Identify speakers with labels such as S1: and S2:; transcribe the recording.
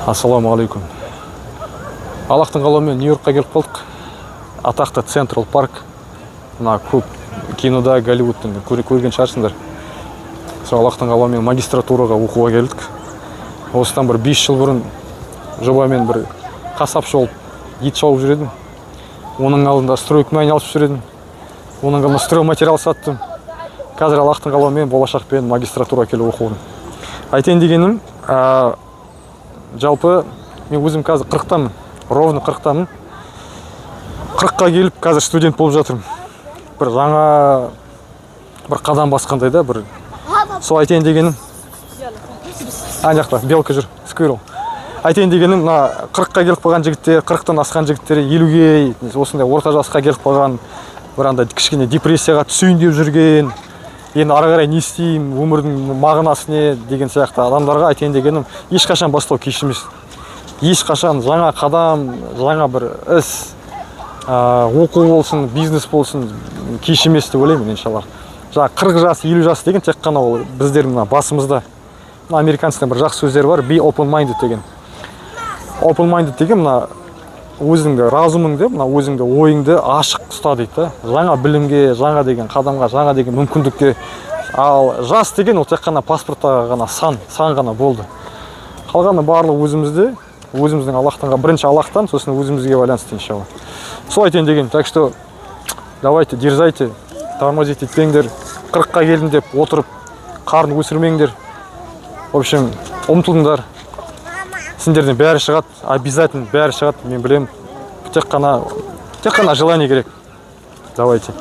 S1: Ассаламу алейкум. Аллахтың қалауымен Нью-Йоркқа келіп қалдық. Атақты Централ парк. Мына көп кинода, Голливудтың көрген шығарсыңдар. Сол Аллахтың қалауымен магистратураға оқуға келдік. Осыдан бір 5 жыл бұрын жобамен бір қасапшы болып ет шауып жүредім. Оның алдында стройкамен айналысып жүредім. Оның алдында стройматериал саттым. Қазір Аллахтың қалауымен болашақпен магистратураға келіп оқудым. Айтайын дегенім, жалпы мен өзім қазір 40-тамын, ровно 40-тамын. 40-қа келіп қазір студент болып жатырмын. Бір жаңа бір қадам басқандай да, бір сол айтайын дегенім. Ана жақта белка жүр, сквирл. Айтайын дегенім, мына 40-қа келіп қалған жігіттер, 40-тан асқан жігіттер 50-ге, осындай орта жасқа келіп қалған, бір андай кішкене депрессияға түсейін деп жүрген, енді ары қарай не істеймін, өмірдің мағынасы не деген сияқты адамдарға айтайын дегенім, ешқашан бастау кеш емес. Ешқашан жаңа қадам, жаңа бір іс, оқу болсын, бизнес болсын, кеш емес деп ойлаймын, иншаллах. Жаңа 40 жас, 50 жас деген тек қана ол біздердің басымызда. Американцтың бір жақсы сөздері бар, be open-minded деген. Open-minded деген мына өзіңді разумыңды, мына өзіңді ойыңды ашық ұста дейді. Жаңа білімге, жаңа деген қадамға, жаңа деген мүмкіндікке. Ал жас деген ол тек қана паспорттағы ғана сан ғана болды. Қалғаны барлығы өзімізде, өзіміздің Аллахтанға, бірінші Аллахтан, сосын өзімізге байланысты иншалла. Сол айтайын деген. Так что давайте, дерзайте, тормозить етпеңдер. 40-қа келдім деп отырып қарын өсірмеңдер. В общем, ұмтылыңдар. Сендерден бәрі шығады, обязательно бәрі шығады, мен білем. Тек қана желание керек. Давайте.